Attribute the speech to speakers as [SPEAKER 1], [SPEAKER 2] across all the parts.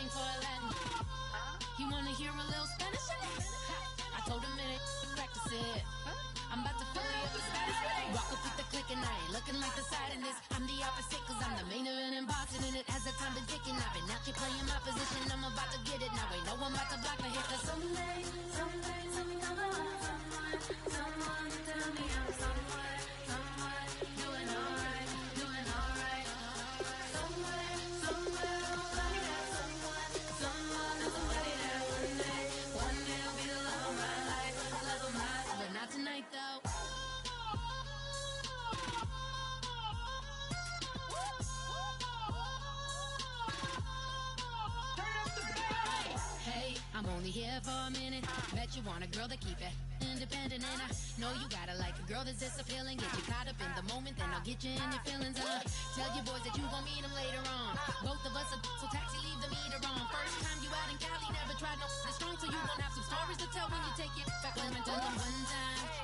[SPEAKER 1] waiting for a Latin. He wanna hear a little Spanish in it? I told him it ain't practice it. I'm about to fill you up the status. Walk up with the click and I ain't looking like the side in this. I'm the opposite cause I'm the main event and bossing in it. As the time been ticking, I've been out here playing my position. I'm about to get it now. Ain't no one about to block my hit. Cause someday I'm someone to tell me I'm someone doing alright. Somewhere, oh, somebody that someone that's somebody that one day will be the love of my life, but not tonight though. Hey, I'm only here for a minute. Bet you want a girl to keep it independent, and I know you gotta like a girl that's disappealing. Get you caught up in the moment, then I'll get you in your feelings. Tell your boys that you gon' meet them later on. Both of us are so taxi, leave the meter on. First time you out in Cali, never tried no strong, so you gon' have some stories to tell when you take it back home. And tell them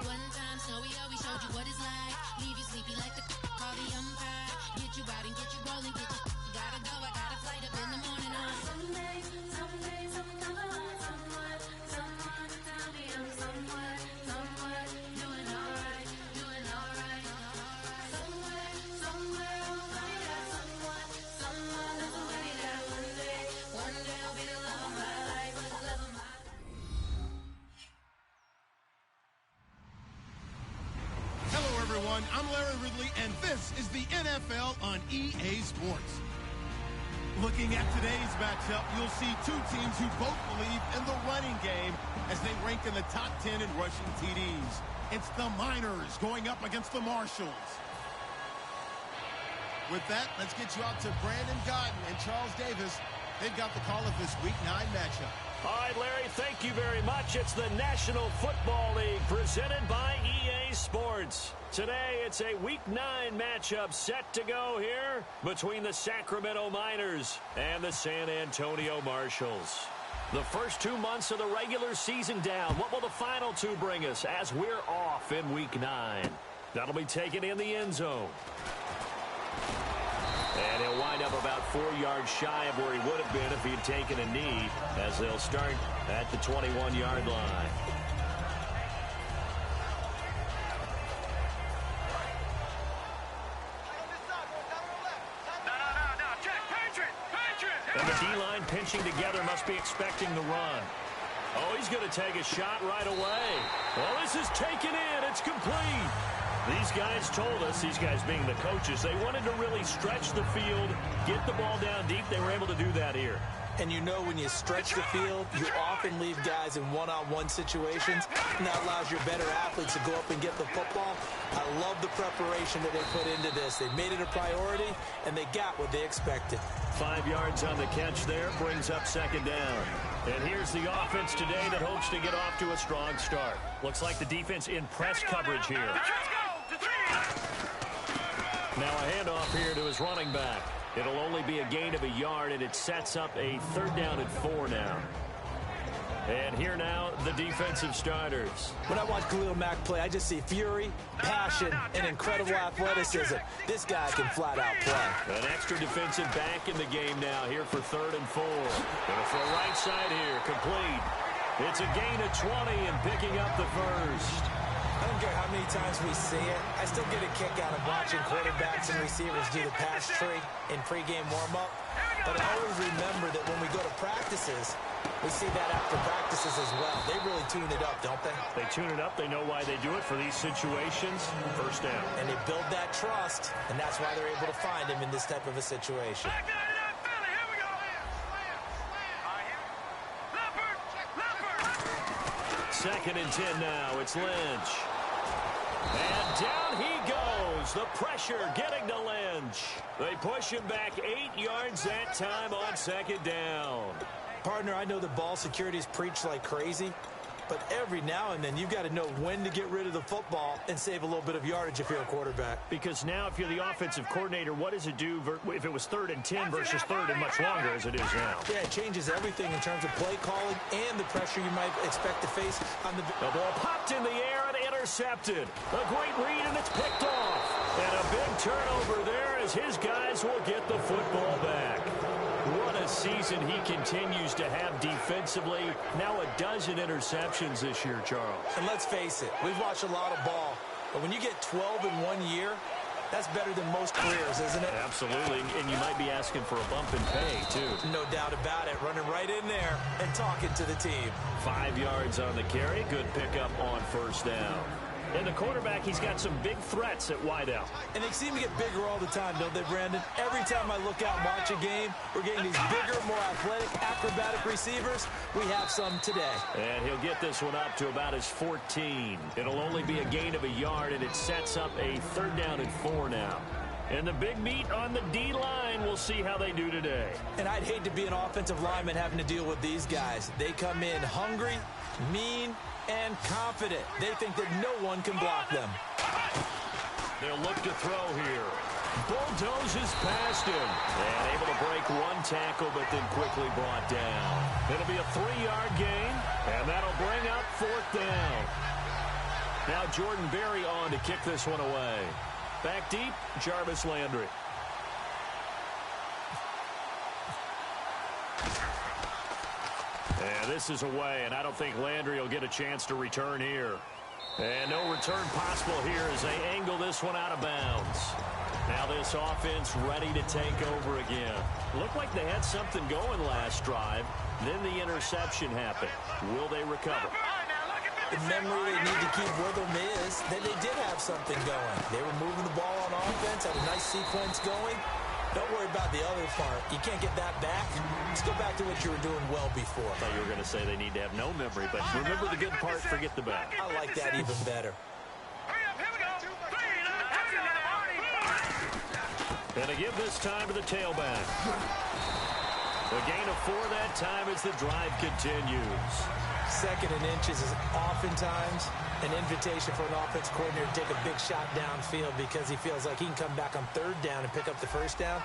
[SPEAKER 1] one time, Snowy always showed you what it's like. Leave you sleepy like the call the umpire. Get you out and get you rolling, get you gotta go. I got a flight up in the morning on someday, someone to tell me I'm someone doing alright. Somewhere, somebody that someone that's somebody that one day will be the love of my life,
[SPEAKER 2] Hello, everyone. I'm Larry Ridley, and this is the NFL on EA Sports. Looking at today's matchup, you'll see two teams who both believe in the running game as they rank in the top 10 in rushing TDs. It's the Miners going up against the Marshalls. With that, let's get you out to Brandon Godden and Charles Davis. They've got the call of this Week 9 matchup.
[SPEAKER 3] All right, Larry, thank you very much. It's the National Football League presented by EA Sports. Today, it's a Week 9 matchup set to go here between the Sacramento Miners and the San Antonio Marshalls. The first 2 months of the regular season down. What will the final two bring us as we're off in Week 9? That'll be taken in the end zone. And he'll wind up about 4 yards shy of where he would have been if he had taken a knee, as they'll start at the 21-yard line. And the D-line pinching together must be expecting the run. Oh, he's going to take a shot right away. Well, this is taken in. It's complete. These guys told us, these guys being the coaches, they wanted to really stretch the field, get the ball down deep. They were able to do that here.
[SPEAKER 4] And you know when you stretch the field, you often leave guys in one-on-one situations, and that allows your better athletes to go up and get the football. I love the preparation that they put into this. They made it a priority, and they got what they expected.
[SPEAKER 3] 5 yards on the catch there, brings up second down. And here's the offense today that hopes to get off to a strong start. Looks like the defense in press coverage here. Now a handoff here to his running back. It'll only be a gain of a yard, and it sets up a 3rd down and 4 now. And here now, the defensive starters.
[SPEAKER 4] When I watch Khalil Mack play, I just see fury, passion, and incredible athleticism. This guy can flat out play.
[SPEAKER 3] An extra defensive back in the game now here for 3rd and 4. Gonna throw right side here, complete. It's a gain of 20 and picking up the first.
[SPEAKER 4] I don't care how many times we see it. I still get a kick out of watching quarterbacks and receivers do the pass tree in pregame warm-up. But I always remember that when we go to practices, we see that after practices as well. They really tune it up, don't they?
[SPEAKER 3] They tune it up. They know why they do it for these situations. First down.
[SPEAKER 4] And they build that trust, and that's why they're able to find him in this type of a situation.
[SPEAKER 3] Second and 10 now. It's Lynch. And down he goes. The pressure getting to Lynch. They push him back 8 yards that time on second down.
[SPEAKER 4] Partner, I know the ball security is preached like crazy, but every now and then you've got to know when to get rid of the football and save a little bit of yardage if you're a quarterback.
[SPEAKER 3] Because now if you're the offensive coordinator, what does it do if it was 3rd and 10 versus 3rd and much longer as it is now?
[SPEAKER 4] Yeah, it changes everything in terms of play calling and the pressure you might expect to face on the
[SPEAKER 3] ball popped in the air and intercepted. A great read, and it's picked off. And a big turnover there as his guys will get the football back. What a season he continues to have defensively. Now a dozen interceptions this year, Charles.
[SPEAKER 4] And let's face it, we've watched a lot of ball. But when you get 12 in 1 year, that's better than most careers, isn't it?
[SPEAKER 3] Absolutely, and you might be asking for a bump in pay, too.
[SPEAKER 4] No doubt about it. Running right in there and talking to the team.
[SPEAKER 3] 5 yards on the carry. Good pickup on first down. And the quarterback, he's got some big threats at wideout.
[SPEAKER 4] And they seem to get bigger all the time, don't they, Brandon? Every time I look out and watch a game, we're getting these bigger, more athletic, acrobatic receivers. We have some today.
[SPEAKER 3] And he'll get this one up to about his 14. It'll only be a gain of a yard, and it sets up a 3rd down and 4 now. And the big meat on the D-line, we'll see how they do today.
[SPEAKER 4] And I'd hate to be an offensive lineman having to deal with these guys. They come in hungry, mean, and confident. They think that no one can block them.
[SPEAKER 3] They'll look to throw here. Bulldozes past him. And able to break one tackle, but then quickly brought down. It'll be a 3-yard gain, and that'll bring up 4th down. Now Jordan Berry on to kick this one away. Back deep, Jarvis Landry. And this is away, and I don't think Landry will get a chance to return here. And no return possible here as they angle this one out of bounds. Now this offense ready to take over again. Looked like they had something going last drive. Then the interception happened. Will they recover?
[SPEAKER 4] The memory they need to keep with them is that they did have something going. They were moving the ball on offense, had a nice sequence going. Don't worry about the other part. You can't get that back. Just go back to what you were doing well before.
[SPEAKER 3] I thought you were going to say they need to have no memory, but remember the good part, forget the bad.
[SPEAKER 4] I like that even better.
[SPEAKER 3] And they give this time to the tailback. The gain of 4 that time as the drive continues.
[SPEAKER 4] 2nd and inches is oftentimes an invitation for an offense coordinator to take a big shot downfield because he feels like he can come back on 3rd down and pick up the 1st down.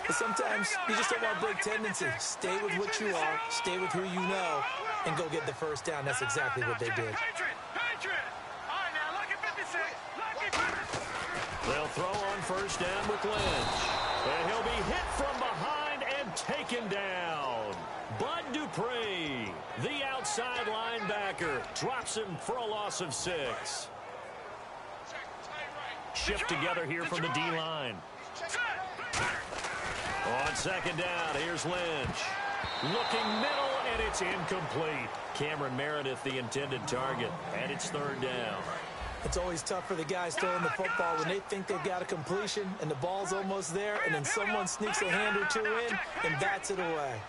[SPEAKER 4] But sometimes you just don't want to break tendency. Stay with what you are, stay with who you know, and go get the 1st down. That's exactly what they did.
[SPEAKER 3] They'll throw on 1st down with Lynch. And he'll be hit from behind and taken down. Bud Dupree, the outside linebacker, drops him for a loss of 6. Shift together here from the D-line. On 2nd down, here's Lynch. Looking middle, and it's incomplete. Cameron Meredith, the intended target, and it's 3rd down.
[SPEAKER 4] It's always tough for the guys throwing the football when they think they've got a completion and the ball's almost there, and then someone sneaks a hand or 2 in and bats it away.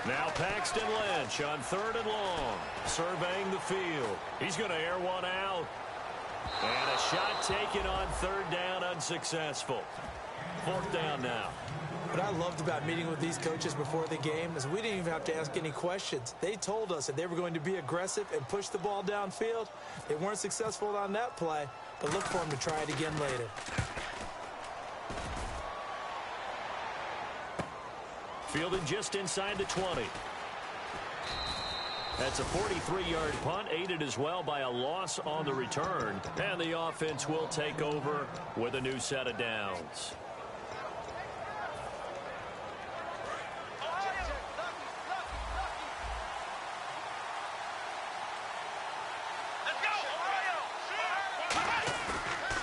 [SPEAKER 3] Now Paxton Lynch on 3rd and long, surveying the field. He's going to air one out. And a shot taken on 3rd down, unsuccessful. 4th down now.
[SPEAKER 4] What I loved about meeting with these coaches before the game is we didn't even have to ask any questions. They told us that they were going to be aggressive and push the ball downfield. They weren't successful on that play, but look for them to try it again later.
[SPEAKER 3] Fielded just inside the 20. That's a 43-yard punt, aided as well by a loss on the return. And the offense will take over with a new set of downs.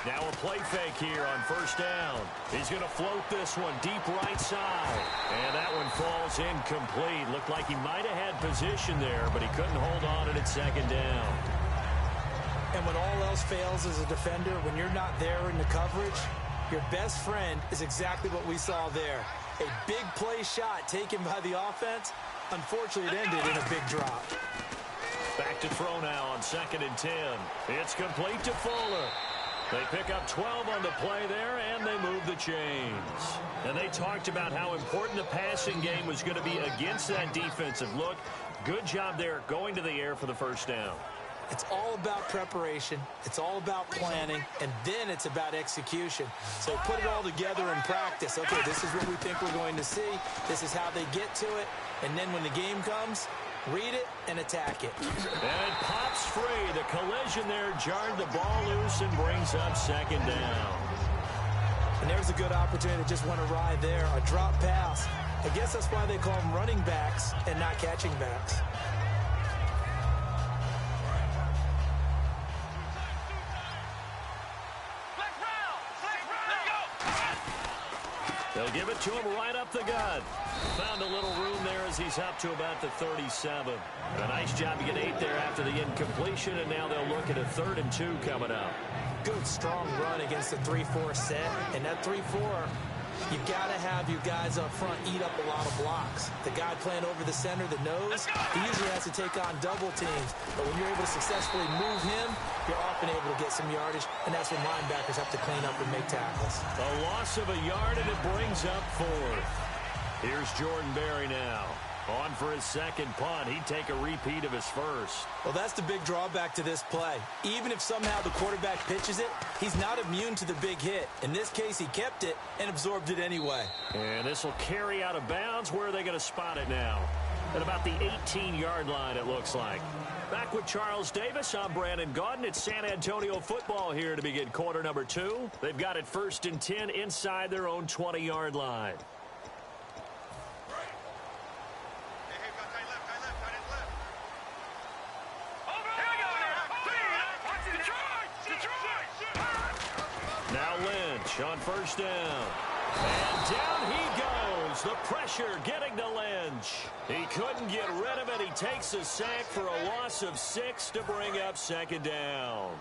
[SPEAKER 3] Now a play fake here on 1st down. He's going to float this one deep right side. And that one falls incomplete. Looked like he might have had position there, but he couldn't hold on it at 2nd down.
[SPEAKER 4] And when all else fails as a defender, when you're not there in the coverage, your best friend is exactly what we saw there. A big play shot taken by the offense. Unfortunately, it ended in a big drop.
[SPEAKER 3] Back to throw now on 2nd and 10. It's complete to Fuller. They pick up 12 on the play there, and they move the chains. And they talked about how important the passing game was going to be against that defensive look. Good job there going to the air for the 1st down.
[SPEAKER 4] It's all about preparation. It's all about planning, and then it's about execution. So put it all together in practice. Okay, this is what we think we're going to see. This is how they get to it. And then when the game comes, read it and attack it.
[SPEAKER 3] And it pops free. The collision there jarred the ball loose and brings up 2nd down.
[SPEAKER 4] And there's a good opportunity that just went awry there. A drop pass. I guess that's why they call them running backs and not catching backs.
[SPEAKER 3] They'll give it to him right up the gut. Found a little room there as he's up to about the 37. A nice job to get 8 there after the incompletion, and now they'll look at a 3rd and 2 coming up.
[SPEAKER 4] Good, strong run against the 3-4 set. And that 3-4, you've got to have your guys up front eat up a lot of blocks. The guy playing over the center, the nose, he usually has to take on double teams. But when you're able to successfully move him, you're often able to get some yardage, and that's when linebackers have to clean up and make tackles.
[SPEAKER 3] A loss of a yard, and it brings up 4th. Here's Jordan Berry now. On for his second punt. He'd take a repeat of his first.
[SPEAKER 4] Well, that's the big drawback to this play. Even if somehow the quarterback pitches it, he's not immune to the big hit. In this case, he kept it and absorbed it anyway.
[SPEAKER 3] And this will carry out of bounds. Where are they going to spot it now? At about the 18-yard line, it looks like. Back with Charles Davis, I'm Brandon Gaudin. It's San Antonio football here to begin quarter number 2. They've got it 1st and 10 inside their own 20-yard line. Now Lynch on 1st down. And down he goes. The pressure getting to Lynch. He couldn't get rid of it. He takes a sack for a loss of 6 to bring up 2nd down.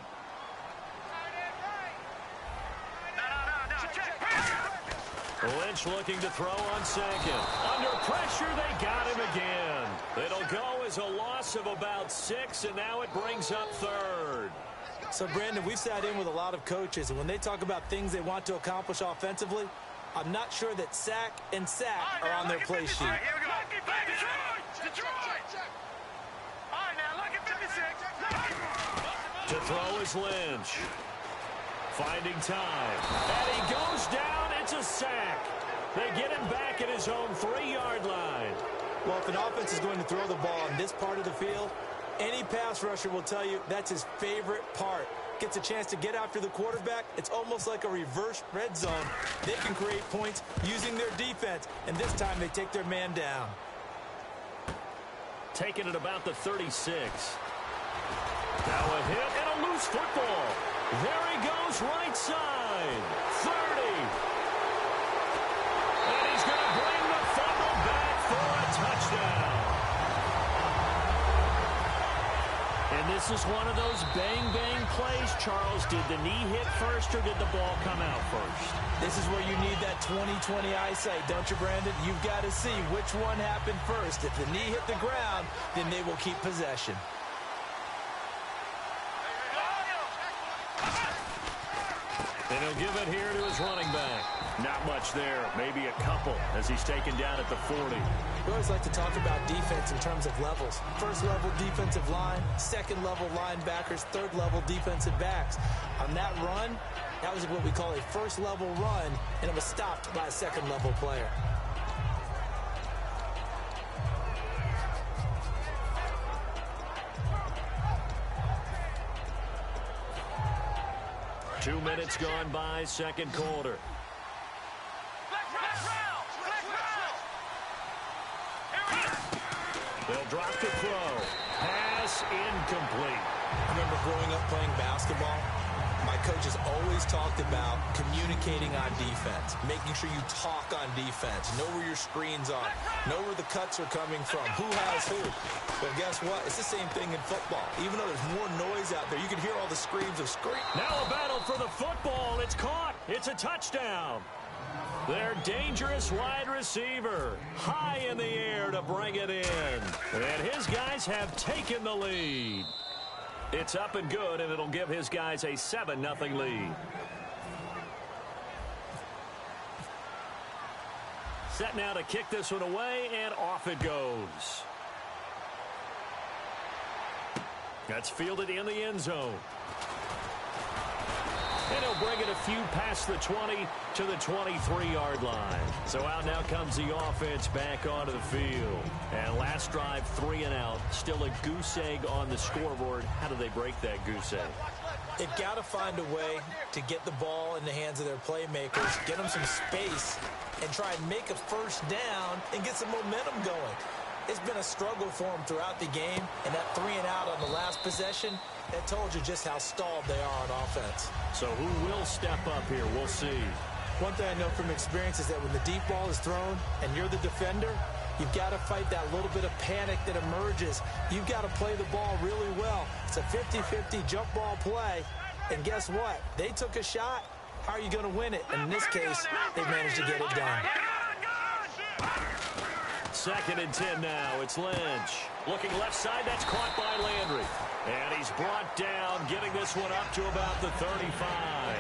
[SPEAKER 3] Lynch looking to throw on 2nd. Under pressure, they got him again. It'll go as a loss of about 6, and now it brings up 3rd.
[SPEAKER 4] So, Brandon, we've sat in with a lot of coaches, and when they talk about things they want to accomplish offensively, I'm not sure that sack and sack are on their play sheet.
[SPEAKER 5] Here we go. Detroit. All right, now look at 56.
[SPEAKER 3] To throw is Lynch. Finding time. And he goes down. It's a sack. They get him back at his own 3-yard line.
[SPEAKER 4] Well, if an offense is going to throw the ball on this part of the field, any pass rusher will tell you that's his favorite part. Gets a chance to get after the quarterback. It's almost like a reverse red zone. They can create points using their defense, and this time they take their man down.
[SPEAKER 3] Taking it about the 36. Now a hit and a loose football. There he goes, right side. 30. And he's going to bring the fumble back for a touchdown. And this is one of those bang-bang plays, Charles. Did the knee hit first or did the ball come out first?
[SPEAKER 4] This is where you need that 20/20 eyesight, don't you, Brandon? You've got to see which one happened first. If the knee hit the ground, then they will keep possession.
[SPEAKER 3] And he'll give it here to his running back. Not much there, maybe a couple as he's taken down at the 40.
[SPEAKER 4] We always like to talk about defense in terms of levels. First level defensive line, second level linebackers, third level defensive backs. On that run, that was what we call a first level run, and it was stopped by a second level player.
[SPEAKER 3] Two minutes gone by, second quarter. They'll drop the throw. Pass incomplete.
[SPEAKER 4] I remember growing up playing basketball. My coaches always talked about communicating on defense, making sure you talk on defense, know where your screens are, know where the cuts are coming from, who has who. Well, guess what? It's the same thing in football. Even though there's more noise out there, you can hear all the screams of scream.
[SPEAKER 3] Now a battle for the football. It's caught. It's a touchdown. Their dangerous wide receiver high in the air to bring it in. And his guys have taken the lead. It's up and good, and it'll give his guys a 7-0 lead. Set now to kick this one away, and off it goes. That's fielded in the end zone. And he'll bring it a few past the 20 to the 23-yard line. So out now comes the offense back onto the field. And last drive, 3 and out. Still a goose egg on the scoreboard. How do they break that goose egg?
[SPEAKER 4] They've got to find a way to get the ball in the hands of their playmakers, get them some space, and try and make a first down and get some momentum going. It's been a struggle for them throughout the game, and that 3-and-out on the last possession, that told you just how stalled they are on offense.
[SPEAKER 3] So who will step up here? We'll see.
[SPEAKER 4] One thing I know from experience is that when the deep ball is thrown and you're the defender, you've got to fight that little bit of panic that emerges. You've got to play the ball really well. It's a 50-50 jump ball play, and guess what? They took a shot. How are you going to win it? And in this case, they managed to get it done.
[SPEAKER 3] 2nd and 10 now. It's Lynch. Looking left side. That's caught by Landry. And he's brought down, getting this one up to about the 35.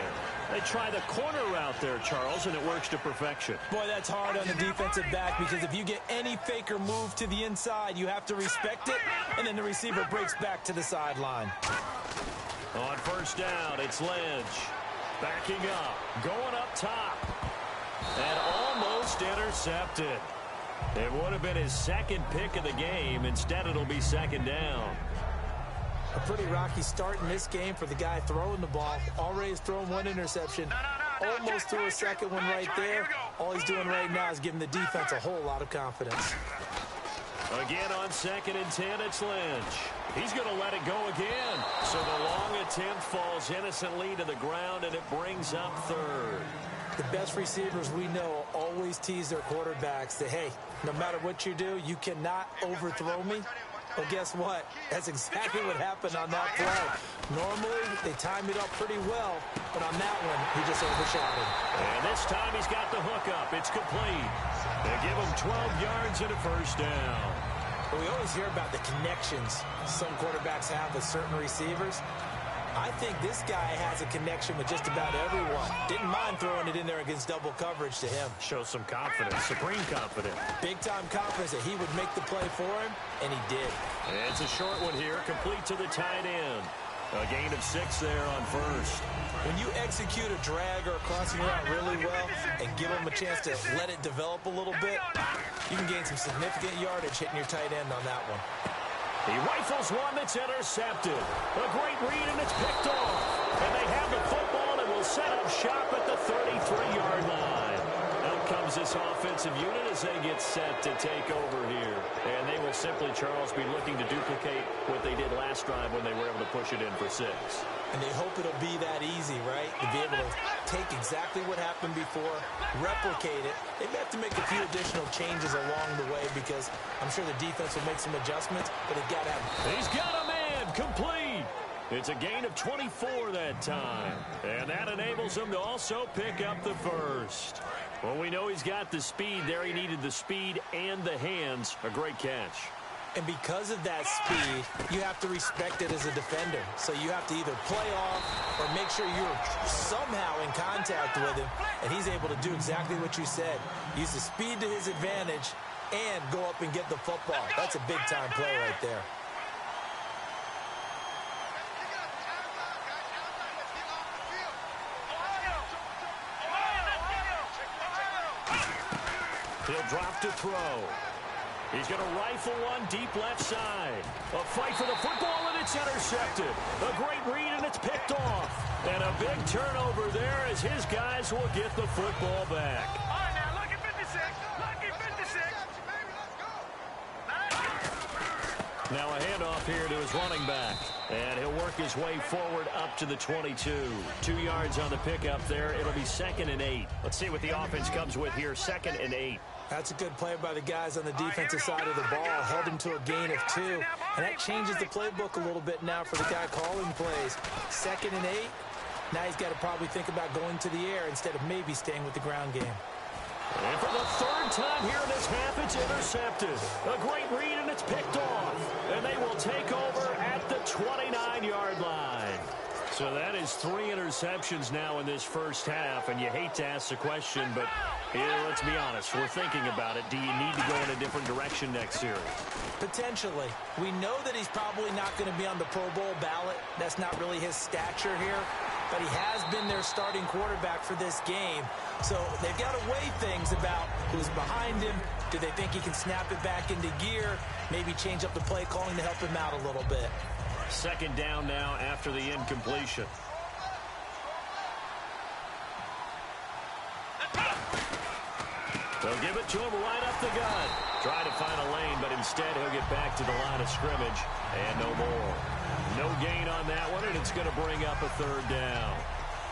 [SPEAKER 3] They try the corner route there, Charles, and it works to perfection.
[SPEAKER 4] Boy, that's hard on the defensive back because if you get any faker move to the inside, you have to respect it, and then the receiver breaks back to the sideline.
[SPEAKER 3] On first down, it's Lynch. Backing up, going up top, and almost intercepted. It would have been his 2nd pick of the game. Instead, it'll be 2nd down.
[SPEAKER 4] A pretty rocky start in this game for the guy throwing the ball. Already has thrown 1 interception. Almost threw a 2nd one right there. All he's doing right now is giving the defense a whole lot of confidence.
[SPEAKER 3] Again on 2nd and 10, it's Lynch. He's going to let it go again. So the long attempt falls innocently to the ground, and it brings up 3rd.
[SPEAKER 4] The best receivers we know always tease their quarterbacks that, hey, no matter what you do, you cannot overthrow me. Well, guess what? That's exactly what happened on that play. Normally, they time it up pretty well, but on that one, he just overshot it.
[SPEAKER 3] And this time, he's got the hookup. It's complete. They give him 12 yards and a first down.
[SPEAKER 4] But we always hear about the connections some quarterbacks have with certain receivers. I think this guy has a connection with just about everyone. Didn't mind throwing it in there against double coverage to him.
[SPEAKER 3] Shows some confidence, supreme confidence.
[SPEAKER 4] Big-time confidence that he would make the play for him, and he did.
[SPEAKER 3] And it's a short one here, complete to the tight end. A gain of 6 there on first.
[SPEAKER 4] When you execute a drag or a crossing route really well and give him a chance to let it develop a little bit, you can gain some significant yardage hitting your tight end on that one.
[SPEAKER 3] He rifles one that's intercepted. A great read, and it's picked off. And they have the football and will set up shop at the 33-yard line. Out comes this offensive unit as they get set to take over here. And they will simply, Charles, be looking to duplicate what they did last drive when they were able to push it in for 6.
[SPEAKER 4] And they hope it'll be that easy, right? To be able to take exactly what happened before, replicate it. They may have to make a few additional changes along the way because I'm sure the defense will make some adjustments, but they've got to have...
[SPEAKER 3] He's got a man, complete. It's a gain of 24 that time. And that enables him to also pick up the first. Well, we know he's got the speed there. He needed the speed and the hands. A great catch.
[SPEAKER 4] And because of that speed, you have to respect it as a defender. So you have to either play off or make sure you're somehow in contact with him. And he's able to do exactly what you said. Use the speed to his advantage and go up and get the football. That's a big-time play right there.
[SPEAKER 3] He'll drop to throw. He's going to rifle one deep left side. A fight for the football, and it's intercepted. A great read, and it's picked off. And a big turnover there as his guys will get the football back.
[SPEAKER 5] All right, now, lucky 56. Lucky 56.
[SPEAKER 3] Now a handoff here to his running back. And he'll work his way forward up to the 22. 2 yards on the pickup there. It'll be 2nd and 8. Let's see what the offense comes with here. 2nd and 8.
[SPEAKER 4] That's a good play by the guys on the defensive side of the ball. Held him to a gain of 2. And that changes the playbook a little bit now for the guy calling plays. 2nd and 8. Now he's got to probably think about going to the air instead of maybe staying with the ground game.
[SPEAKER 3] And for the 3rd time here in this half, it's intercepted. A great read, and it's picked off. And they will take over at the 29-yard line. So that is 3 interceptions now in this first half, and you hate to ask the question, but let's be honest, we're thinking about it. Do you need to go in a different direction next series?
[SPEAKER 4] Potentially. We know that he's probably not going to be on the Pro Bowl ballot. That's not really his stature here, but he has been their starting quarterback for this game. So they've got to weigh things about who's behind him. Do they think he can snap it back into gear? Maybe change up the play calling to help him out a little bit.
[SPEAKER 3] Second down now after the incompletion. They'll give it to him right up the gut. Try to find a lane, but instead he'll get back to the line of scrimmage and no more. No gain on that one, and it's going to bring up a third down.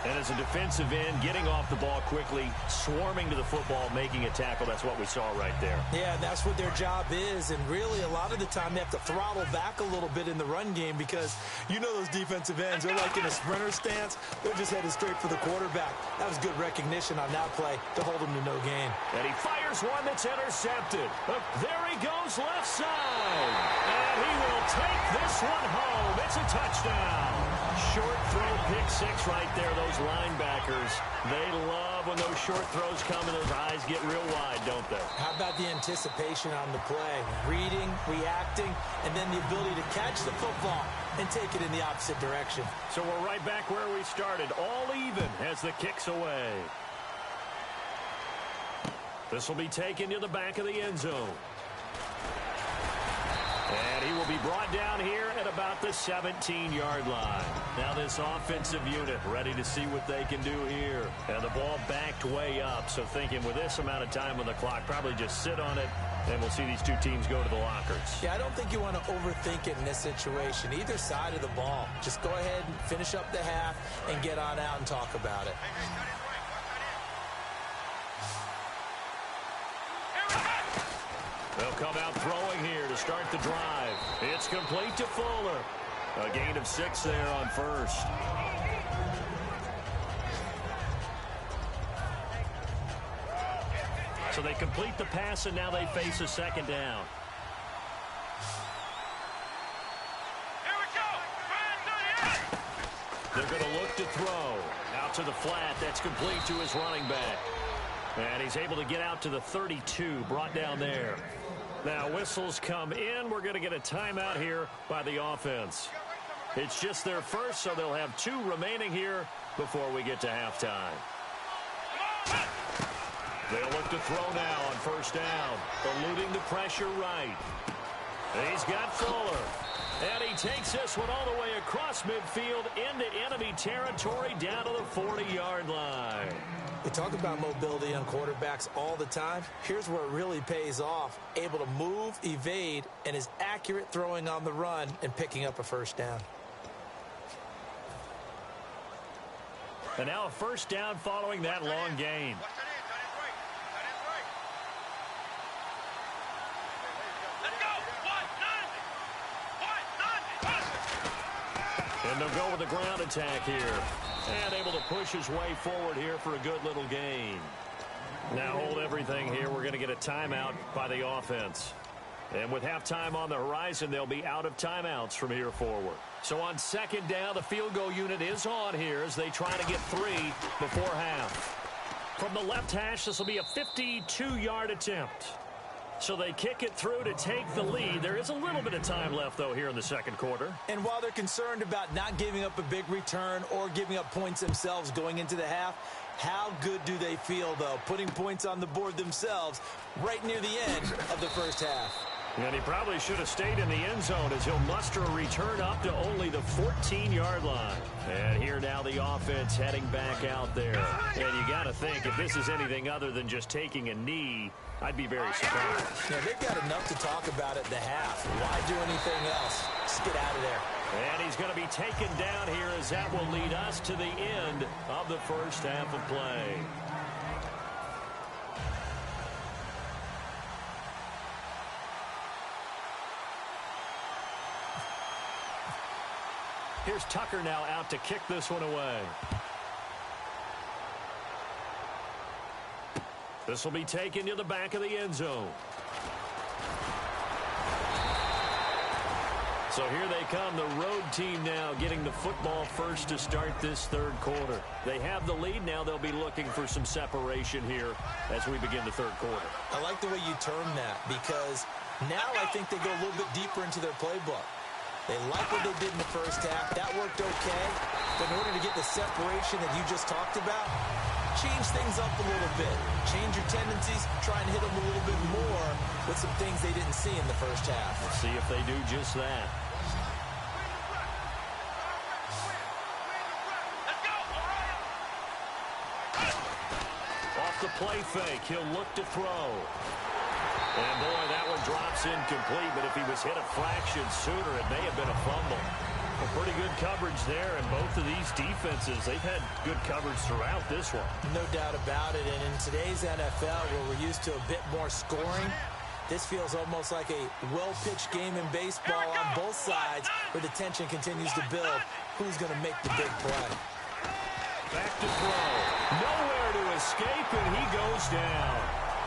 [SPEAKER 3] And as a defensive end, getting off the ball quickly, swarming to the football, making a tackle, that's what we saw right there.
[SPEAKER 4] Yeah, that's what their job is. And really, a lot of the time, they have to throttle back a little bit in the run game because you know those defensive ends, they're like in a sprinter stance. They're just headed straight for the quarterback. That was good recognition on that play to hold him to no gain.
[SPEAKER 3] And he fires one that's intercepted. But there he goes left side. And he will take this one home. It's a touchdown. Short throw, pick six right there. Those linebackers, they love when those short throws come and those eyes get real wide, don't they?
[SPEAKER 4] How about the anticipation on the play? Reading, reacting, and then the ability to catch the football and take it in the opposite direction.
[SPEAKER 3] So we're right back where we started, all even as the kick's away. This will be taken to the back of the end zone. And he will be brought down here at about the 17-yard line. Now this offensive unit ready to see what they can do here. And the ball backed way up, so thinking with this amount of time on the clock, probably just sit on it, and we'll see these two teams go to the lockers.
[SPEAKER 4] Yeah, I don't think you want to overthink it in this situation. Either side of the ball. Just go ahead and finish up the half and get on out and talk about it.
[SPEAKER 3] They'll come out throwing here to start the drive. It's complete to Fuller. A gain of 6 there on first. So they complete the pass, and now they face a second down.
[SPEAKER 5] Here we go.
[SPEAKER 3] They're going to look to throw. Out to the flat. That's complete to his running back. And he's able to get out to the 32, brought down there. Now whistles come in. We're going to get a timeout here by the offense. It's just their first, so they'll have 2 remaining here before we get to halftime. They'll look to throw now on first down, eluding the pressure right. He's got Fuller. And he takes this one all the way across midfield into enemy territory down to the 40-yard line.
[SPEAKER 4] We talk about mobility on quarterbacks all the time. Here's where it really pays off. Able to move, evade, and is accurate throwing on the run and picking up a first down.
[SPEAKER 3] And now a first down following that long gain. And they'll go with the ground attack here. And able to push his way forward here for a good little gain. Now hold everything here. We're going to get a timeout by the offense. And with halftime on the horizon, they'll be out of timeouts from here forward. So on second down, the field goal unit is on here as they try to get 3 before half. From the left hash, this will be a 52-yard attempt. So they kick it through to take the lead. There is a little bit of time left, though, here in the second quarter.
[SPEAKER 4] And while they're concerned about not giving up a big return or giving up points themselves going into the half, how good do they feel, though, putting points on the board themselves right near the end of the first half?
[SPEAKER 3] And he probably should have stayed in the end zone as he'll muster a return up to only the 14-yard line. And here now the offense heading back out there. And you got to think, if this is anything other than just taking a knee, I'd be very surprised.
[SPEAKER 4] Yeah, they've got enough to talk about at the half. Why do anything else? Just get out of there.
[SPEAKER 3] And he's going to be taken down here as that will lead us to the end of the first half of play. Here's Tucker now out to kick this one away. This will be taken to the back of the end zone. So here they come, the road team now getting the football first to start this third quarter. They have the lead now. They'll be looking for some separation here as we begin the third quarter.
[SPEAKER 4] I like the way you term that because now I think they go a little bit deeper into their playbook. They like what they did in the first half. That worked okay. But in order to get the separation that you just talked about, change things up a little bit. Change your tendencies. Try and hit them a little bit more with some things they didn't see in the first half.
[SPEAKER 3] We'll see if they do just that. play fake. He'll look to throw. And, boy, that one drops incomplete, but if he was hit a fraction sooner, it may have been a fumble. Well, pretty good coverage there, and both of these defenses, they've had good coverage throughout this one.
[SPEAKER 4] No doubt about it, and in today's NFL, where we're used to a bit more scoring, this feels almost like a well-pitched game in baseball on both sides, where the tension continues to build. Who's going to make the big play?
[SPEAKER 3] Back to throw. Nowhere to escape, and he goes down.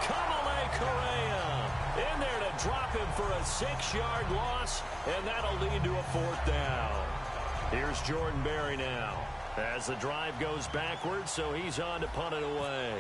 [SPEAKER 3] Kamale Correa in there to drop him for a 6-yard loss, and that'll lead to a 4th down. Here's Jordan Berry now as the drive goes backwards, so he's on to punt it away.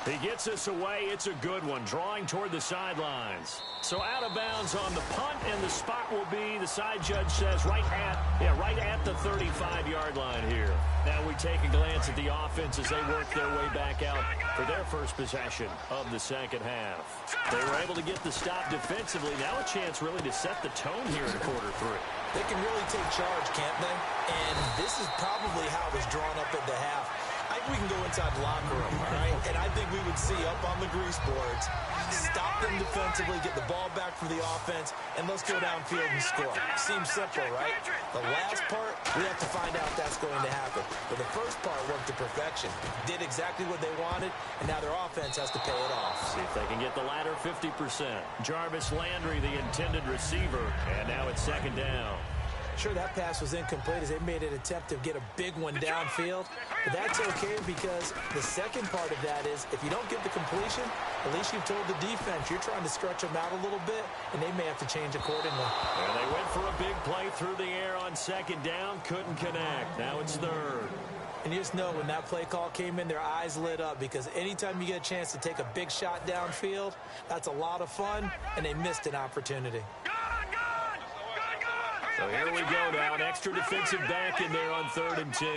[SPEAKER 3] He gets us away. It's a good one, drawing toward the sidelines. So out of bounds on the punt, and the spot will be, the side judge says, right at the 35-yard line here. Now we take a glance at the offense as they work their way back out for their first possession of the second half. They were able to get the stop defensively. Now a chance really to set the tone here in quarter 3.
[SPEAKER 4] They can really take charge, can't they? And this is probably how it was drawn up at the half. I think we can go inside the locker room, right? And I think we would see up on the grease boards, stop them defensively, get the ball back for the offense, and let's go downfield and score. Seems simple, right? The last part, we have to find out if that's going to happen. But the first part worked to perfection. Did exactly what they wanted, and now their offense has to pay it off.
[SPEAKER 3] See if they can get the latter 50%. Jarvis Landry, the intended receiver, and now it's 2nd down.
[SPEAKER 4] Sure, that pass was incomplete as they made an attempt to get a big one downfield. But that's okay because the second part of that is if you don't get the completion, at least you've told the defense you're trying to stretch them out a little bit, and they may have to change accordingly.
[SPEAKER 3] And they went for a big play through the air on 2nd down, couldn't connect. Now it's 3rd.
[SPEAKER 4] And you just know when that play call came in, their eyes lit up because anytime you get a chance to take a big shot downfield, that's a lot of fun, and they missed an opportunity.
[SPEAKER 3] So here we go now, an extra defensive back in there on 3rd and 10.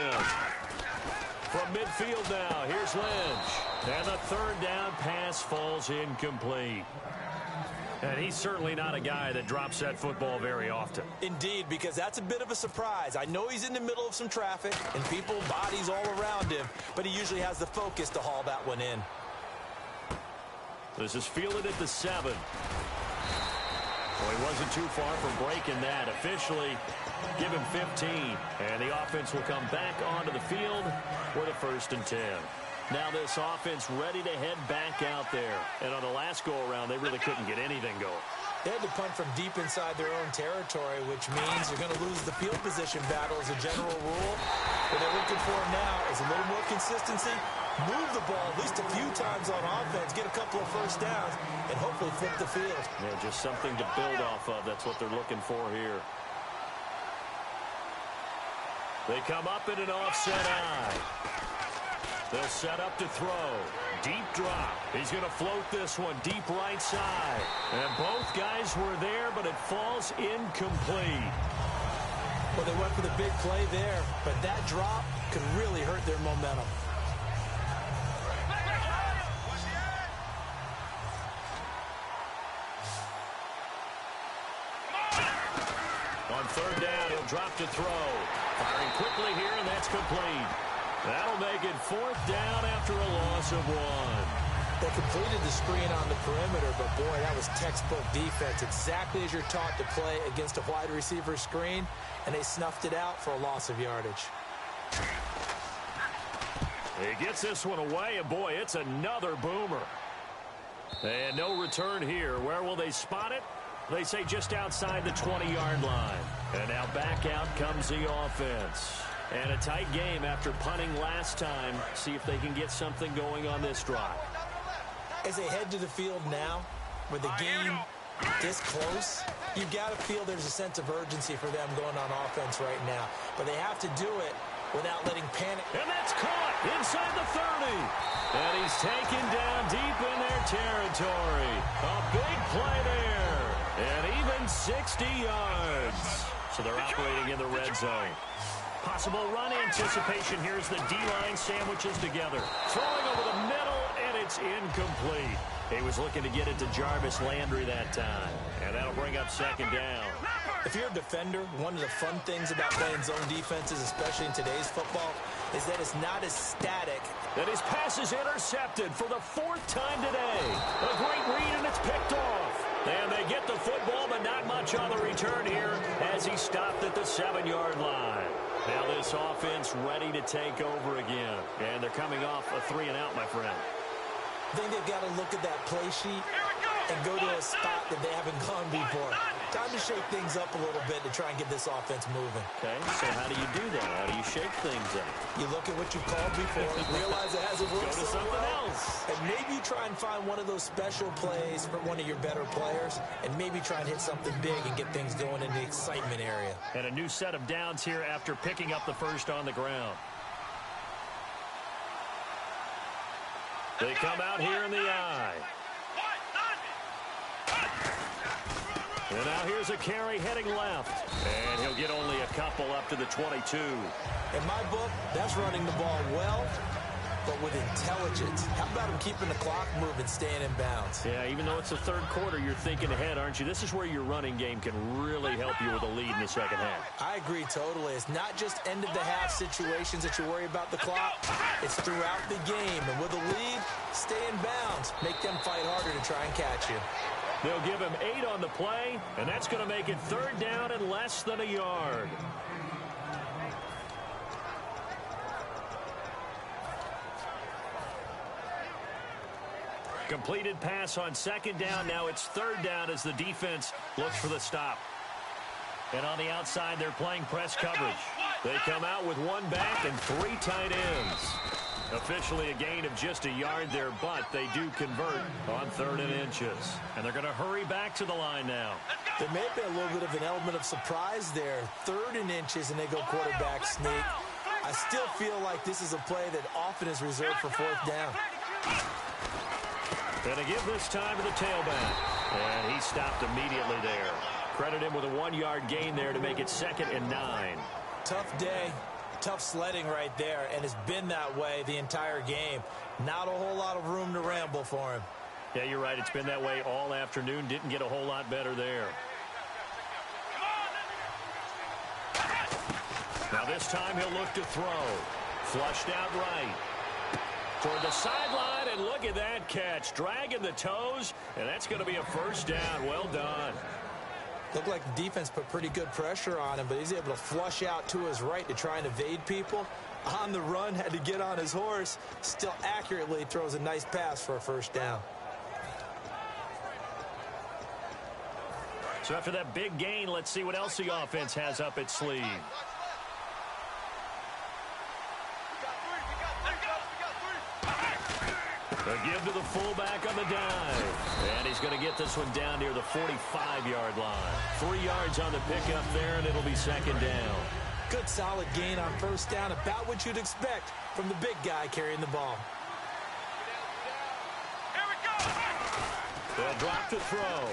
[SPEAKER 3] From midfield now, here's Lynch. And the 3rd down pass falls incomplete. And he's certainly not a guy that drops that football very often.
[SPEAKER 4] Indeed, because that's a bit of a surprise. I know he's in the middle of some traffic and people, bodies all around him, but he usually has the focus to haul that one in.
[SPEAKER 3] This is fielded at the 7. Well, he wasn't too far from breaking that. Officially, give him 15. And the offense will come back onto the field with a 1st and 10. Now this offense ready to head back out there. And on the last go-around, they really couldn't get anything going.
[SPEAKER 4] They had to punt from deep inside their own territory, which means they're going to lose the field position battle as a general rule. What they're looking for now is a little more consistency, move the ball at least a few times on offense, get a couple of 1st downs, and hopefully flip the field.
[SPEAKER 3] Yeah, just something to build off of. That's what they're looking for here. They come up in an offset eye. They'll set up to throw. Deep drop. He's going to float this one deep right side. And both guys were there, but it falls incomplete.
[SPEAKER 4] Well, they went for the big play there, but that drop could really hurt their momentum.
[SPEAKER 3] On 3rd down, he'll drop to throw. Firing quickly here, and that's complete. That'll make it 4th down after a loss of 1.
[SPEAKER 4] They completed the screen on the perimeter, but boy, that was textbook defense. Exactly as you're taught to play against a wide receiver screen, and they snuffed it out for a loss of yardage.
[SPEAKER 3] He gets this one away, and boy, it's another boomer. And no return here. Where will they spot it? They say just outside the 20-yard line. And now back out comes the offense. And a tight game after punting last time. See if they can get something going on this drive.
[SPEAKER 4] As they head to the field now, with the game this close, you've got to feel there's a sense of urgency for them going on offense right now. But they have to do it without letting panic.
[SPEAKER 3] And that's caught inside the 30. And he's taken down deep in their territory. A big play there. And even 60 yards. So they're operating in the red zone. Possible run anticipation. Here's the D-line sandwiches together. Throwing over the middle, and it's incomplete. He was looking to get it to Jarvis Landry that time. And that'll bring up 2nd down.
[SPEAKER 4] If you're a defender, one of the fun things about playing zone defenses, especially in today's football, is that it's not as static.
[SPEAKER 3] And his pass is intercepted for the 4th time today. A great read, and it's picked off. And they get the football, but not much on the return here as he stopped at the 7-yard line. Now this offense ready to take over again. And they're coming off a 3-and-out, my friend.
[SPEAKER 4] I think they've got to look at that play sheet and go to a spot that they haven't gone before. Time to shake things up a little bit to try and get this offense moving.
[SPEAKER 3] Okay, so how do you do that? How do you shake things up?
[SPEAKER 4] You look at what you called before, realize it hasn't worked
[SPEAKER 3] Go to
[SPEAKER 4] so
[SPEAKER 3] something
[SPEAKER 4] well,
[SPEAKER 3] else.
[SPEAKER 4] and maybe try and find one of those special plays for one of your better players, and maybe try and hit something big and get things going in the excitement area.
[SPEAKER 3] And a new set of downs here after picking up the first on the ground. They come out here in the eye. And now here's a carry heading left. And he'll get only a couple up to the 22.
[SPEAKER 4] In my book, that's running the ball well, but with intelligence. How about him keeping the clock moving, staying in bounds?
[SPEAKER 3] Yeah, even though it's the 3rd quarter, you're thinking ahead, aren't you? This is where your running game can really help you with a lead in the second half.
[SPEAKER 4] I agree totally. It's not just end-of-the-half situations that you worry about the clock. It's throughout the game. And with a lead, stay in bounds. Make them fight harder to try and catch you.
[SPEAKER 3] They'll give him 8 on the play, and that's going to make it 3rd down and less than a yard. Completed pass on 2nd down. Now it's 3rd down as the defense looks for the stop. And on the outside, they're playing press coverage. They come out with 1 back and 3 tight ends. Officially a gain of just a yard there, but they do convert on 3rd and inches. And they're going to hurry back to the line now.
[SPEAKER 4] There may have been a little bit of an element of surprise there. 3rd and inches, and they go quarterback sneak. I still feel like this is a play that often is reserved for 4th down.
[SPEAKER 3] Going to give this time to the tailback. And he stopped immediately there. Credit him with a 1-yard gain there to make it 2nd and 9.
[SPEAKER 4] Tough day. Tough sledding right there, and it's been that way the entire game. Not a whole lot of room to ramble for him.
[SPEAKER 3] Yeah, you're right. It's been that way all afternoon. Didn't get a whole lot better there. Now this time he'll look to throw. Flushed out right. Toward the sideline, and look at that catch. Dragging the toes, and that's going to be a 1st down. Well done.
[SPEAKER 4] Looked like the defense put pretty good pressure on him, but he's able to flush out to his right to try and evade people. On the run, had to get on his horse. Still accurately throws a nice pass for a 1st down.
[SPEAKER 3] So after that big gain, let's see what else the offense has up its sleeve. A give to the fullback on the dive. And he's going to get this one down near the 45-yard line. 3 yards on the pickup there, and it'll be 2nd down.
[SPEAKER 4] Good solid gain on 1st down, about what you'd expect from the big guy carrying the ball.
[SPEAKER 5] Here we go!
[SPEAKER 3] They'll drop to throw.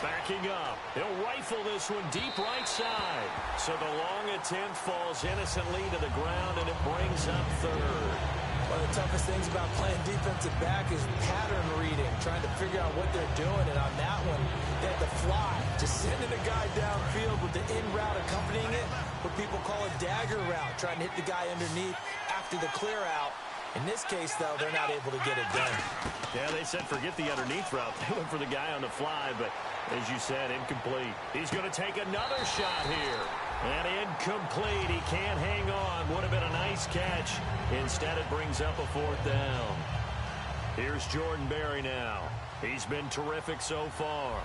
[SPEAKER 3] Backing up. He'll rifle this one deep right side. So the long attempt falls innocently to the ground, and it brings up 3rd.
[SPEAKER 4] One of the toughest things about playing defensive back is pattern reading, trying to figure out what they're doing. And on that one, they had to fly, just sending a guy downfield with the in route accompanying it, what people call a dagger route, trying to hit the guy underneath after the clear out. In this case, though, they're not able to get it done.
[SPEAKER 3] Yeah, they said forget the underneath route. They went for the guy on the fly, but as you said, incomplete. He's going to take another shot here. And incomplete. He can't hang on. Would have been a nice catch. Instead, it brings up a 4th down. Here's Jordan Berry now. He's been terrific so far.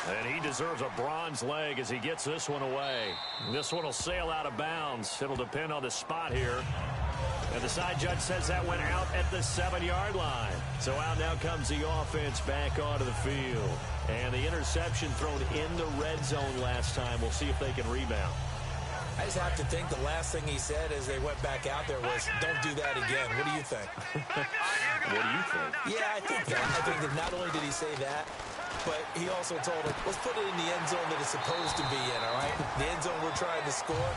[SPEAKER 3] And he deserves a bronze leg as he gets this one away. This one will sail out of bounds. It'll depend on the spot here. And the side judge says that went out at the 7-yard line. So out now comes the offense back onto the field. And the interception thrown in the red zone last time. We'll see if they can rebound.
[SPEAKER 4] I just have to think the last thing he said as they went back out there was, don't do that again. What do you think?
[SPEAKER 3] What do you think?
[SPEAKER 4] Yeah, I think that. I think that not only did he say that, but he also told him, let's put it in the end zone that it's supposed to be in, all right? The end zone we're trying to score.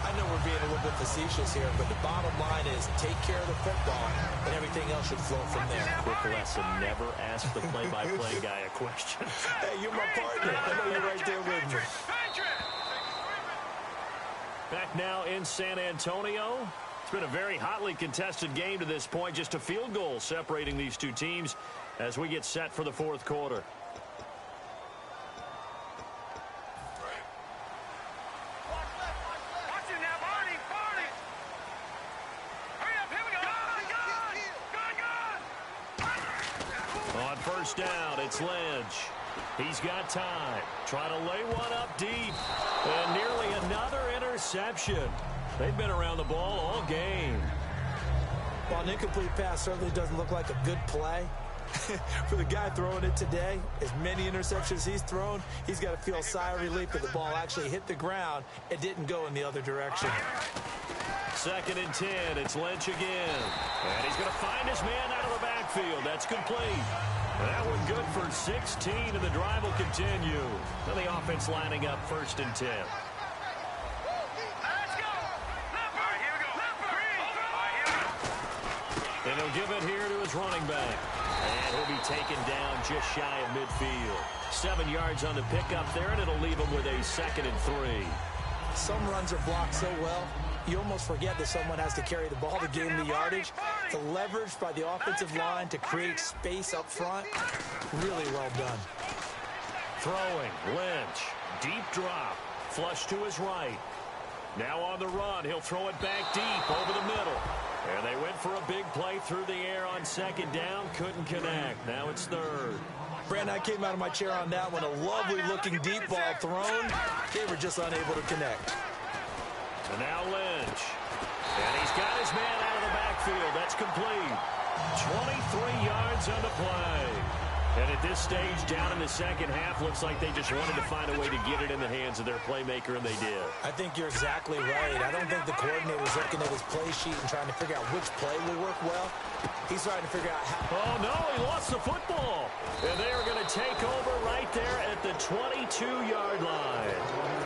[SPEAKER 4] I know we're being a little bit facetious here, but the bottom line is take care of the football, and everything else should flow from there.
[SPEAKER 3] Quick lesson, never ask the play-by-play guy a question.
[SPEAKER 4] Hey, you're my partner. I know you're right there with me.
[SPEAKER 3] Back now in San Antonio. It's been a very hotly contested game to this point. Just a field goal separating these two teams as we get set for the fourth quarter. On first down, it's Lynch. He's got time. Trying to lay one up deep. And nearly another interception. They've been around the ball all game.
[SPEAKER 4] Well, an incomplete pass certainly doesn't look like a good play. For the guy throwing it today, as many interceptions he's thrown, he's got to feel a sigh of relief that the ball actually hit the ground. It didn't go in the other direction.
[SPEAKER 3] 2nd and 10. It's Lynch again. And he's going to find his man out of the backfield. That's complete. That one good for 16, and the drive will continue. Now the offense lining up 1st and 10. And he'll give it here to his running back. And he'll be taken down just shy of midfield. 7 yards on the pickup there, and it'll leave him with a 2nd and 3.
[SPEAKER 4] Some runs are blocked so well, you almost forget that someone has to carry the ball to gain the yardage. The leverage by the offensive line to create space up front, really well done.
[SPEAKER 3] Throwing, Lynch. Deep drop. Flush to his right. Now on the run, he'll throw it back deep over the middle. And they went for a big play through the air on 2nd down. Couldn't connect. Now it's 3rd.
[SPEAKER 4] Brandon, I came out of my chair on that one. A lovely-looking deep ball thrown. They were just unable to connect.
[SPEAKER 3] And now Lynch. And he's got his man out of the backfield. That's complete. 23 yards on the play. And at this stage, down in the second half, looks like they just wanted to find a way to get it in the hands of their playmaker, and they did.
[SPEAKER 4] I think you're exactly right. I don't think the coordinator's looking at his play sheet and trying to figure out which play will work well. He's trying to figure out how...
[SPEAKER 3] Oh, no, he lost the football. And they are going to take over right there at the 22-yard line.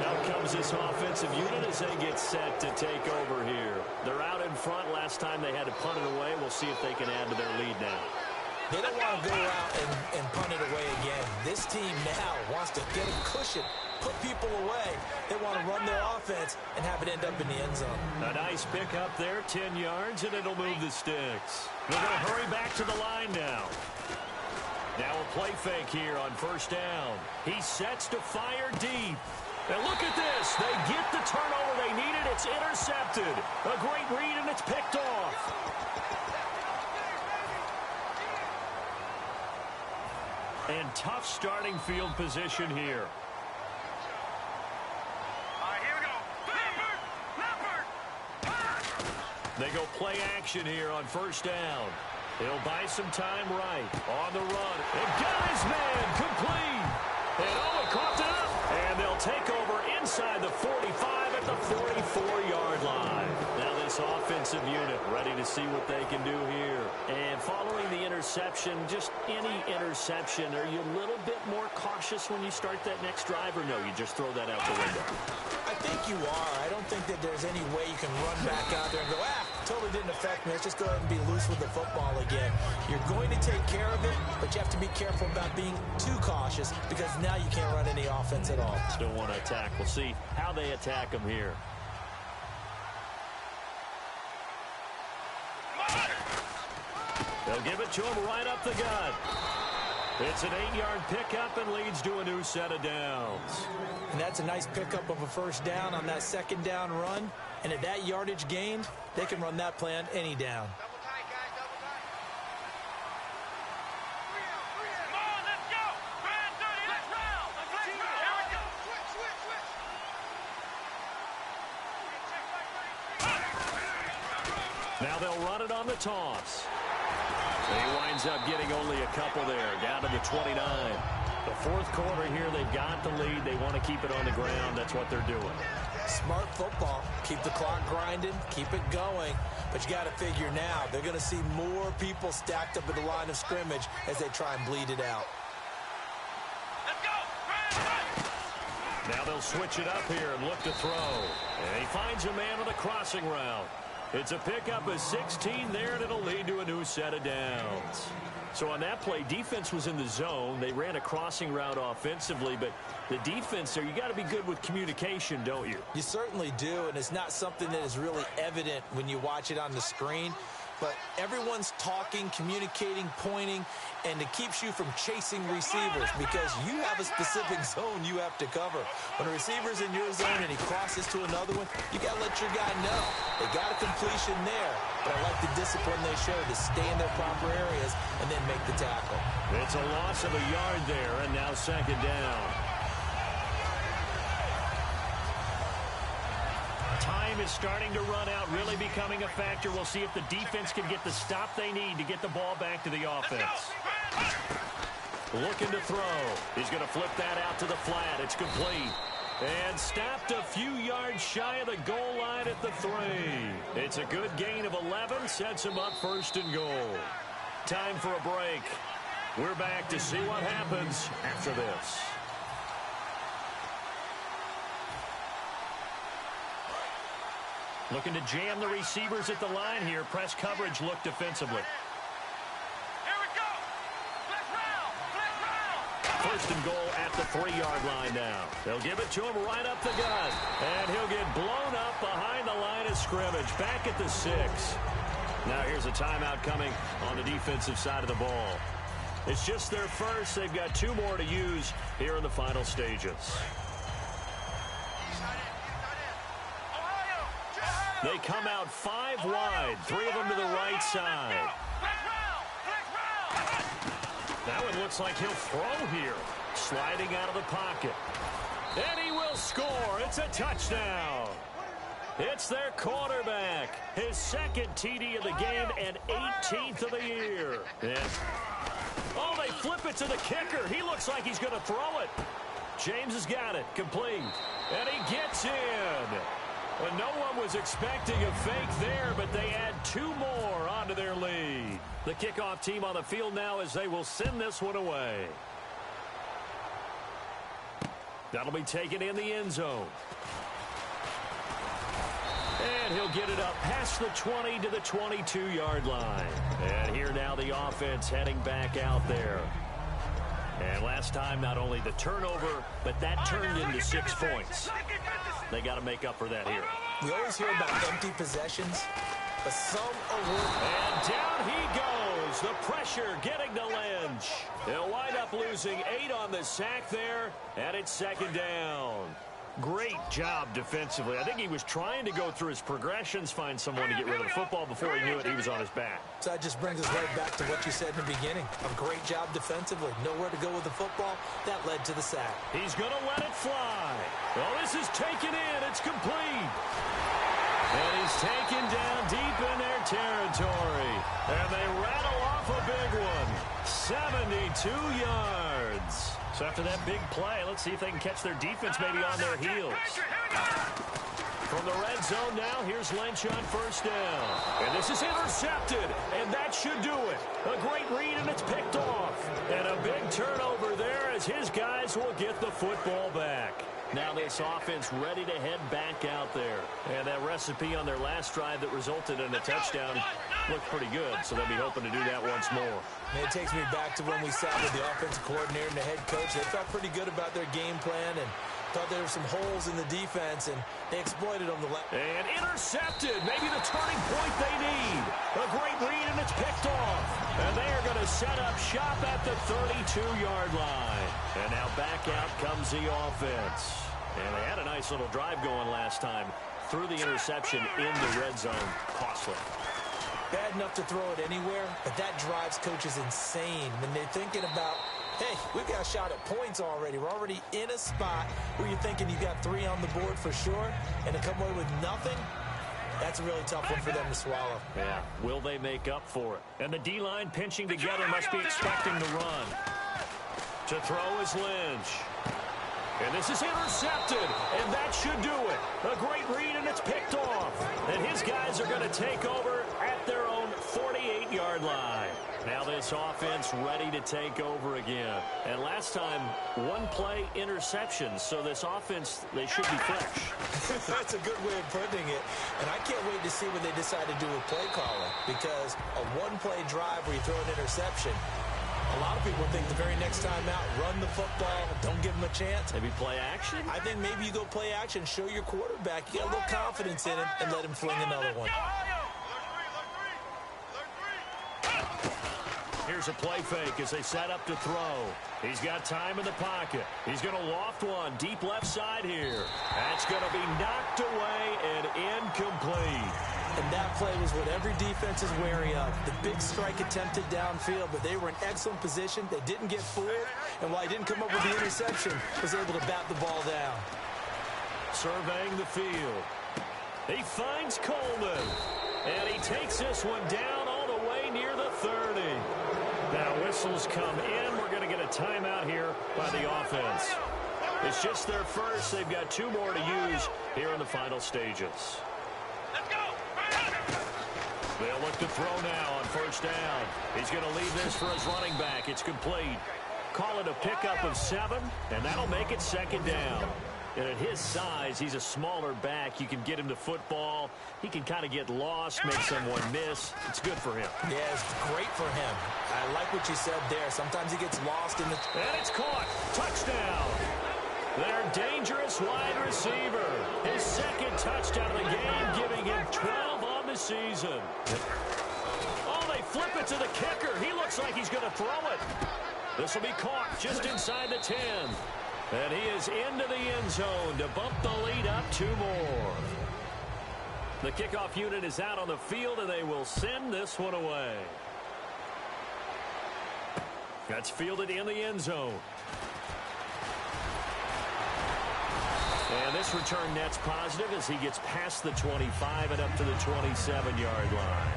[SPEAKER 3] Out comes this offensive unit as they get set to take over here. They're out in front. Last time they had to punt it away. We'll see if they can add to their lead now.
[SPEAKER 4] They don't want to go out and punt it away again. This team now wants to get a cushion, put people away. They want to run their offense and have it end up in the end zone.
[SPEAKER 3] A nice pick up there, 10 yards, and it'll move the sticks. They're going to hurry back to the line now. Now a play fake here on 1st down. He sets to fire deep. And look at this. They get the turnover they needed. It's intercepted. A great read, and it's picked off. And tough starting field position here.
[SPEAKER 5] All right, here we go. Leopard!
[SPEAKER 3] They go play action here on 1st down. He'll buy some time right. On the run. And got his man complete. And Owen coughed it up. And they'll take over inside the 45 at the 44-yard line. Now this offensive unit ready to see what they can do here. And following the interception, just any interception, are you a little bit more cautious when you start that next drive, or no, you just throw that out the window?
[SPEAKER 4] I think you are. I don't think that there's any way you can run back out there and go, totally didn't affect me. Let's just go ahead and be loose with the football again. You're going to take care of it, but you have to be careful about being too cautious because now you can't run any offense at all.
[SPEAKER 3] Still want to attack. We'll see how they attack them here. They'll give it to him right up the gut. It's an 8-yard pickup and leads to a new set of downs.
[SPEAKER 4] And that's a nice pickup of a 1st down on that 2nd down run. And at that yardage gained, they can run that play on any down.
[SPEAKER 5] Double tight, guys, double tight. Come on, let's go. Brand 30, let's round. Here we go. Switch.
[SPEAKER 3] Now they'll run it on the toss. He winds up getting only a couple there, down to the 29. The fourth quarter here, they've got the lead. They want to keep it on the ground. That's what they're doing.
[SPEAKER 4] Smart football. Keep the clock grinding. Keep it going. But you got to figure now, they're going to see more people stacked up at the line of scrimmage as they try and bleed it out.
[SPEAKER 3] Now they'll switch it up here and look to throw. And he finds a man on the crossing route. It's a pickup of 16 there, and it'll lead to a new set of downs. So on that play, defense was in the zone. They ran a crossing route offensively, but the defense there, you got to be good with communication, don't you?
[SPEAKER 4] You certainly do, and it's not something that is really evident when you watch it on the screen. But everyone's talking, communicating, pointing, and it keeps you from chasing receivers because you have a specific zone you have to cover. When a receiver's in your zone and he crosses to another one, you got to let your guy know. They got a completion there, but I like the discipline they show to stay in their proper areas and then make the tackle.
[SPEAKER 3] It's a loss of a yard there, and now second down. Time is starting to run out, really becoming a factor. We'll see if the defense can get the stop they need to get the ball back to the offense. Looking to throw. He's going to flip that out to the flat. It's complete. And stopped a few yards shy of the goal line at the 3. It's a good gain of 11, sets him up first and goal. Time for a break. We're back to see what happens after this. Looking to jam the receivers at the line here. Press coverage look defensively.
[SPEAKER 5] Here we go. Let's round.
[SPEAKER 3] First and goal at the 3-yard line now. They'll give it to him right up the gut. And he'll get blown up behind the line of scrimmage. Back at the 6. Now here's a timeout coming on the defensive side of the ball. It's just their first. They've got 2 more to use here in the final stages. They come out 5 wide, 3 of them to the right side. That one looks like he'll throw here. Sliding out of the pocket. And he will score. It's a touchdown. It's their quarterback. His second TD of the game and 18th of the year. And, oh, they flip it to the kicker. He looks like he's going to throw it. James has got it. Complete. And he gets in. Well, no one was expecting a fake there, but they add 2 more onto their lead. The kickoff team on the field now as they will send this one away. That'll be taken in the end zone. And he'll get it up past the 20 to the 22-yard line. And here now the offense heading back out there. And last time, not only the turnover, but that turned into 6 points. They got to make up for that here.
[SPEAKER 4] We always hear about empty possessions, but some are worth.
[SPEAKER 3] And down he goes. The pressure getting to Lynch. They'll wind up losing 8 on the sack there, and it's second down. Great job defensively. I think he was trying to go through his progressions, find someone to get rid of the football. Before he knew it, he was on his back.
[SPEAKER 4] So that just brings us right back to what you said in the beginning. A great job defensively. Nowhere to go with the football. That led to the sack.
[SPEAKER 3] He's going to let it fly. Well, this is taken in. It's complete. And he's taken down deep in their territory. And they rattle off a big one. 72 yards. So after that big play, let's see if they can catch their defense maybe on their heels. From the red zone now, here's Lynch on first down. And this is intercepted, and that should do it. A great read, and it's picked off. And a big turnover there as his guys will get the football back. Now this offense ready to head back out there. And that recipe on their last drive that resulted in a touchdown looked pretty good, so they'll be hoping to do that once more.
[SPEAKER 4] And it takes me back to when we sat with the offensive coordinator and the head coach. They felt pretty good about their game plan and thought there were some holes in the defense, and they exploited them.
[SPEAKER 3] And intercepted. Maybe the turning point they need. A great read, and it's picked off. And they are going to set up shop at the 32-yard line. And now back out comes the offense. And they had a nice little drive going last time. Threw the interception in the red zone. Costly.
[SPEAKER 4] Bad enough to throw it anywhere, but that drives coaches insane when they're thinking about, hey, we've got a shot at points already. We're already in a spot where you're thinking you got 3 on the board for sure, and to come away with nothing, that's a really tough one for them to swallow.
[SPEAKER 3] Yeah, will they make up for it? And the D-line pinching together must be expecting the run. To throw is Lynch. And this is intercepted, and that should do it. A great read, and it's picked off. And his guys are going to take over at their own 48-yard line. Now this this offense ready to take over again. And last time, one play interception. So this offense, they should be fresh.
[SPEAKER 4] That's a good way of putting it. And I can't wait to see what they decide to do with play calling. Because a one-play drive where you throw an interception, a lot of people think the very next time out, run the football, don't give them a chance.
[SPEAKER 3] Maybe play action?
[SPEAKER 4] I think maybe you go play action, show your quarterback, you got a little confidence in him, and let him fling another one.
[SPEAKER 3] Here's a play fake as they set up to throw. He's got time in the pocket. He's going to loft one deep left side here. That's going to be knocked away and incomplete.
[SPEAKER 4] And that play was what every defense is wary of. The big strike attempted downfield, but they were in excellent position. They didn't get fooled, and while he didn't come up with the interception, was able to bat the ball down.
[SPEAKER 3] Surveying the field. He finds Coleman, and he takes this one down all the way near the 30. Now whistles come in. We're going to get a timeout here by the offense. It's just their first. They've got 2 more to use here in the final stages. They'll look to throw now on first down. He's going to leave this for his running back. It's complete. Call it a pickup of 7, and that'll make it second down. And at his size, he's a smaller back. You can get him to football. He can kind of get lost, make someone miss. It's good for him.
[SPEAKER 4] Yeah, it's great for him. I like what you said there. Sometimes he gets lost in the...
[SPEAKER 3] And it's caught. Touchdown. Their dangerous wide receiver. His second touchdown of the game, giving him 12 on the season. Oh, they flip it to the kicker. He looks like he's going to throw it. This will be caught just inside the 10. And he is into the end zone to bump the lead up 2 more. The kickoff unit is out on the field, and they will send this one away. That's fielded in the end zone. And this return net's positive as he gets past the 25 and up to the 27-yard line.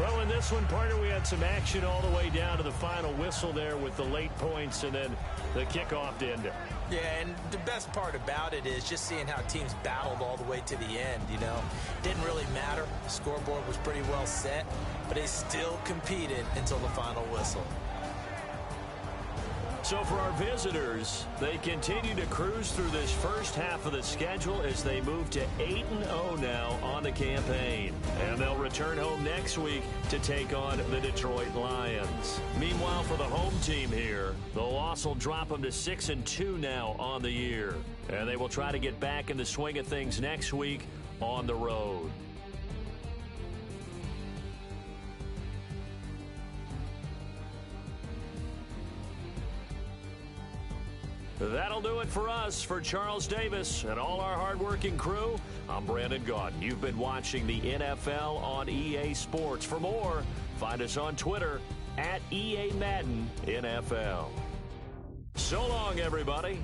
[SPEAKER 3] Well, in this one, partner, we had some action all the way down to the final whistle there with the late points and then the kickoff to end it.
[SPEAKER 4] Yeah, and the best part about it is just seeing how teams battled all the way to the end, you know. Didn't really matter. The scoreboard was pretty well set, but they still competed until the final whistle.
[SPEAKER 3] So for our visitors, they continue to cruise through this first half of the schedule as they move to 8-0 now on the campaign. And they'll return home next week to take on the Detroit Lions. Meanwhile, for the home team here, the loss will drop them to 6-2 now on the year. And they will try to get back in the swing of things next week on the road. That'll do it for us. For Charles Davis and all our hardworking crew, I'm Brandon Gaudin. You've been watching the NFL on EA Sports. For more, find us on Twitter @EA Madden NFL. So long, everybody.